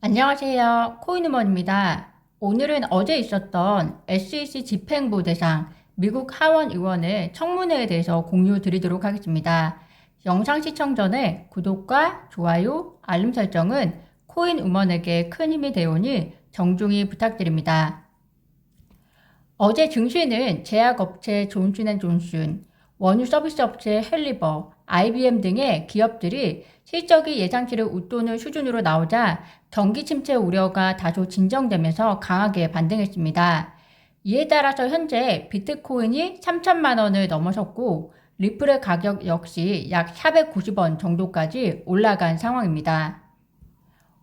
안녕하세요. 코인우먼입니다. 오늘은 어제 있었던 SEC 집행부 대상 미국 하원 의원의 청문회에 대해서 공유 드리도록 하겠습니다. 영상 시청 전에 구독과 좋아요, 알림 설정은 코인우먼에게 큰 힘이 되오니 정중히 부탁드립니다. 어제 증시는 제약업체 존슨앤존슨, 원유 서비스 업체 헬리버, IBM 등의 기업들이 실적이 예상치를 웃도는 수준으로 나오자 경기 침체 우려가 다소 진정되면서 강하게 반등했습니다. 이에 따라서 현재 비트코인이 3천만 원을 넘어섰고 리플의 가격 역시 약 490원 정도까지 올라간 상황입니다.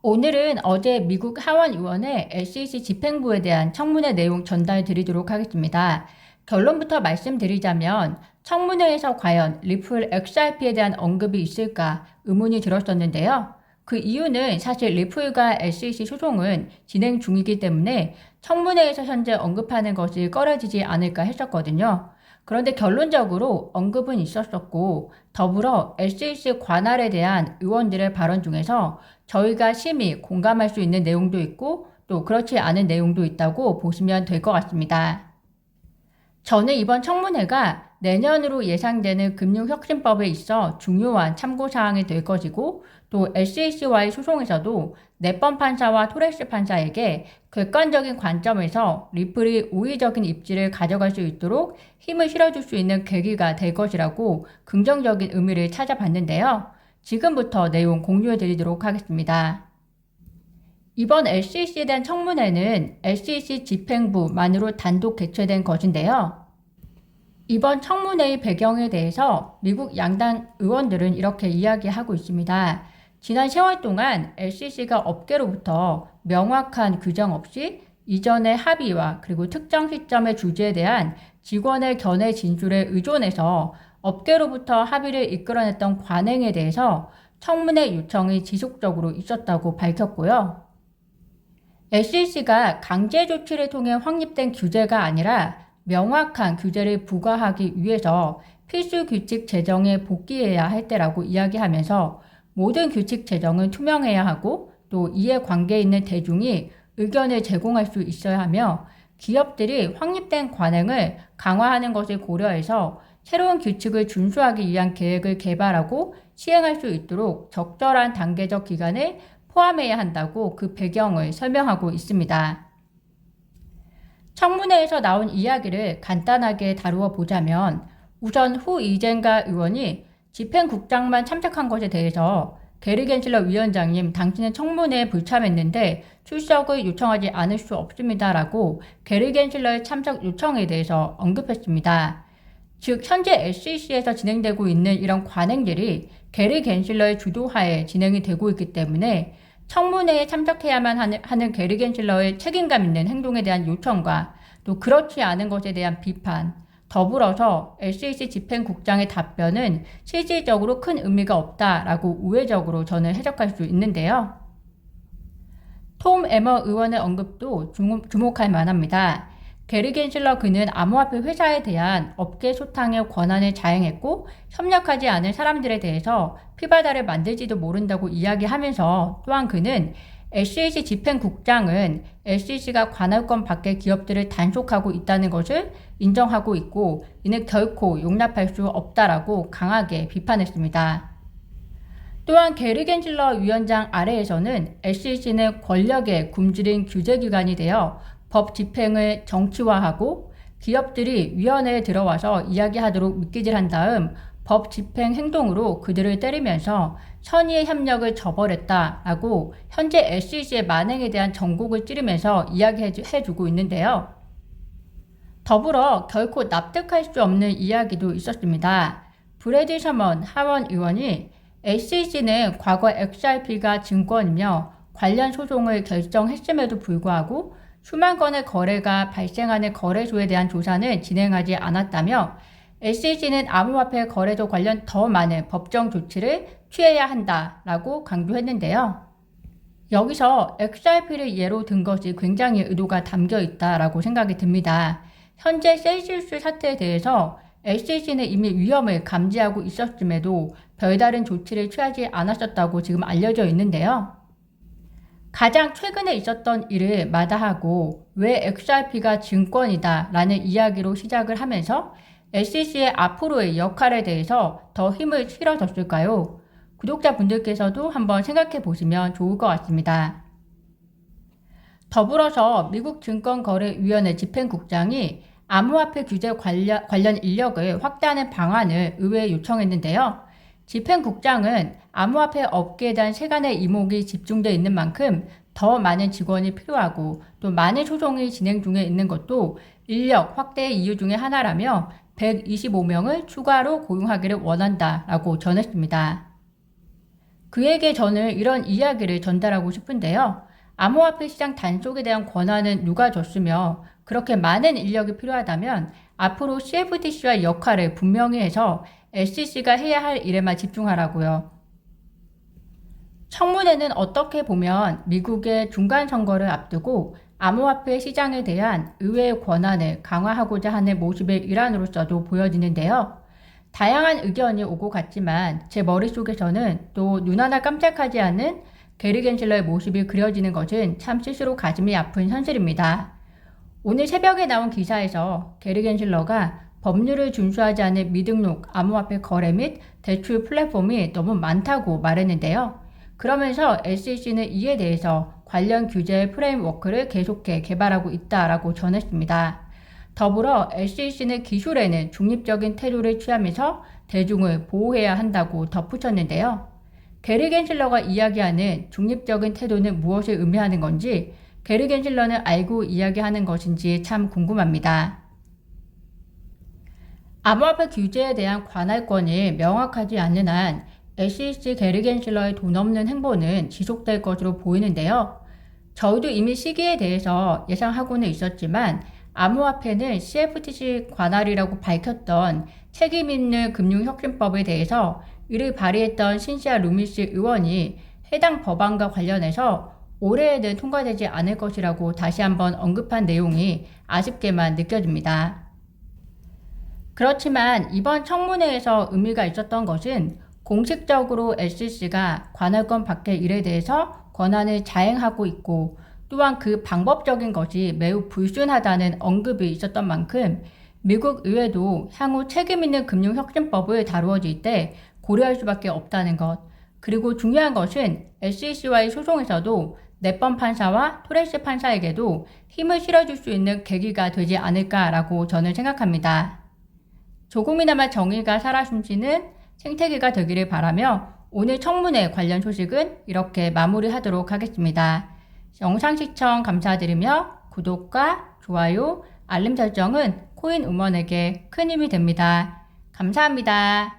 오늘은 어제 미국 하원 의원의 SEC 집행부에 대한 청문회 내용 전달 드리도록 하겠습니다. 결론부터 말씀드리자면 청문회에서 과연 리플 XRP에 대한 언급이 있을까 의문이 들었었는데요. 그 이유는 사실 리플과 SEC 소송은 진행 중이기 때문에 청문회에서 현재 언급하는 것이 꺼려지지 않을까 했었거든요. 그런데 결론적으로 언급은 있었었고 더불어 SEC 관할에 대한 의원들의 발언 중에서 저희가 심히 공감할 수 있는 내용도 있고 또 그렇지 않은 내용도 있다고 보시면 될 것 같습니다. 저는 이번 청문회가 내년으로 예상되는 금융혁신법에 있어 중요한 참고사항이 될 것이고 또 SEC와의 소송에서도 내번 판사와 토레스 판사에게 객관적인 관점에서 리플이 우위적인 입지를 가져갈 수 있도록 힘을 실어줄 수 있는 계기가 될 것이라고 긍정적인 의미를 찾아봤는데요. 지금부터 내용 공유해 드리도록 하겠습니다. 이번 SEC에 대한 청문회는 SEC 집행부만으로 단독 개최된 것인데요. 이번 청문회의 배경에 대해서 미국 양당 의원들은 이렇게 이야기하고 있습니다. 지난 10월 동안 SEC가 업계로부터 명확한 규정 없이 이전의 합의와 그리고 특정 시점의 주제에 대한 직원의 견해 진술에 의존해서 업계로부터 합의를 이끌어냈던 관행에 대해서 청문회 요청이 지속적으로 있었다고 밝혔고요. SEC가 강제 조치를 통해 확립된 규제가 아니라 명확한 규제를 부과하기 위해서 필수 규칙 제정에 복귀해야 할 때라고 이야기하면서 모든 규칙 제정은 투명해야 하고 또 이에 관계 있는 대중이 의견을 제공할 수 있어야 하며 기업들이 확립된 관행을 강화하는 것을 고려해서 새로운 규칙을 준수하기 위한 계획을 개발하고 시행할 수 있도록 적절한 단계적 기간을 포함해야 한다고 그 배경을 설명하고 있습니다. 청문회에서 나온 이야기를 간단하게 다루어 보자면 우선 후 이젠가 의원이 집행국장만 참석한 것에 대해서 게리 겐슬러 위원장님 당신은 청문회에 불참했는데 출석을 요청하지 않을 수 없습니다라고 게리 겐슬러의 참석 요청에 대해서 언급했습니다. 즉 현재 SEC에서 진행되고 있는 이런 관행들이 게리 겐슬러의 주도하에 진행이 되고 있기 때문에 청문회에 참석해야만 하는 게리 겐슬러의 책임감 있는 행동에 대한 요청과 또 그렇지 않은 것에 대한 비판, 더불어서 SEC 집행국장의 답변은 실질적으로 큰 의미가 없다라고 우회적으로 저는 해석할 수 있는데요. 톰 에머 의원의 언급도 주목할 만합니다. 게리 겐슬러 그는 암호화폐 회사에 대한 업계 소탕의 권한을 자행했고 협력하지 않은 사람들에 대해서 피바다를 만들지도 모른다고 이야기하면서 또한 그는 SEC 집행국장은 SEC가 관할권 밖의 기업들을 단속하고 있다는 것을 인정하고 있고 이는 결코 용납할 수 없다라고 강하게 비판했습니다. 또한 게리 겐슬러 위원장 아래에서는 SEC는 권력의 굶주린 규제기관이 되어 법 집행을 정치화하고 기업들이 위원회에 들어와서 이야기하도록 믿기질한 다음 법 집행 행동으로 그들을 때리면서 선의의 협력을 저버렸다라고 현재 SEC의 만행에 대한 전곡을 찌르면서 이야기해주고 있는데요. 더불어 결코 납득할 수 없는 이야기도 있었습니다. 브래디 셔먼 하원 의원이 SEC는 과거 XRP가 증권이며 관련 소송을 결정했음에도 불구하고 수만 건의 거래가 발생하는 거래소에 대한 조사는 진행하지 않았다며 SEC는 암호화폐 거래소 관련 더 많은 법정 조치를 취해야 한다라고 강조했는데요. 여기서 XRP를 예로 든 것이 굉장히 의도가 담겨 있다라고 생각이 듭니다. 현재 셀시우스 사태에 대해서 SEC는 이미 위험을 감지하고 있었음에도 별다른 조치를 취하지 않았었다고 지금 알려져 있는데요. 가장 최근에 있었던 일을 마다하고 왜 XRP가 증권이다 라는 이야기로 시작을 하면서 SEC의 앞으로의 역할에 대해서 더 힘을 실어줬을까요? 구독자분들께서도 한번 생각해 보시면 좋을 것 같습니다. 더불어서 미국 증권거래위원회 집행국장이 암호화폐 규제 관련 인력을 확대하는 방안을 의회에 요청했는데요. 집행국장은 암호화폐 업계에 대한 세간의 이목이 집중되어 있는 만큼 더 많은 직원이 필요하고 또 많은 소송이 진행 중에 있는 것도 인력 확대의 이유 중에 하나라며 125명을 추가로 고용하기를 원한다라고 전했습니다. 그에게 저는 이런 이야기를 전달하고 싶은데요. 암호화폐 시장 단속에 대한 권한은 누가 줬으며 그렇게 많은 인력이 필요하다면 앞으로 CFTC와 역할을 분명히 해서 SEC가 해야 할 일에만 집중하라고요. 청문회는 어떻게 보면 미국의 중간선거를 앞두고 암호화폐 시장에 대한 의회의 권한을 강화하고자 하는 모습의 일환으로서도 보여지는데요. 다양한 의견이 오고 갔지만 제 머릿속에서는 또 눈 하나 깜짝하지 않은 게리 겐실러의 모습이 그려지는 것은 참 스스로 가슴이 아픈 현실입니다. 오늘 새벽에 나온 기사에서 게리 겐실러가 법률을 준수하지 않은 미등록 암호화폐 거래 및 대출 플랫폼이 너무 많다고 말했는데요. 그러면서 SEC는 이에 대해서 관련 규제 프레임워크를 계속해 개발하고 있다라고 전했습니다. 더불어 SEC는 기술에는 중립적인 태도를 취하면서 대중을 보호해야 한다고 덧붙였는데요. 게리 겐실러가 이야기하는 중립적인 태도는 무엇을 의미하는 건지 게리 겐실러는 알고 이야기하는 것인지 참 궁금합니다. 암호화폐 규제에 대한 관할권이 명확하지 않는 한 SEC 게리 겐실러의 돈 없는 행보는 지속될 것으로 보이는데요. 저희도 이미 시기에 대해서 예상하고는 있었지만 암호화폐는 CFTC 관할이라고 밝혔던 책임있는 금융혁신법에 대해서 이를 발의했던 신시아 루미스 의원이 해당 법안과 관련해서 올해에는 통과되지 않을 것이라고 다시 한번 언급한 내용이 아쉽게만 느껴집니다. 그렇지만 이번 청문회에서 의미가 있었던 것은 공식적으로 SEC가 관할권 밖의 일에 대해서 권한을 자행하고 있고 또한 그 방법적인 것이 매우 불순하다는 언급이 있었던 만큼 미국 의회도 향후 책임있는 금융혁신법을 다루어질 때 고려할 수밖에 없다는 것, 그리고 중요한 것은 SEC와의 소송에서도 내번 판사와 토레스 판사에게도 힘을 실어줄 수 있는 계기가 되지 않을까라고 저는 생각합니다. 조금이나마 정의가 살아 숨쉬는 생태계가 되기를 바라며 오늘 청문회 관련 소식은 이렇게 마무리하도록 하겠습니다. 영상 시청 감사드리며 구독과 좋아요, 알림 설정은 코인 응원에게 큰 힘이 됩니다. 감사합니다.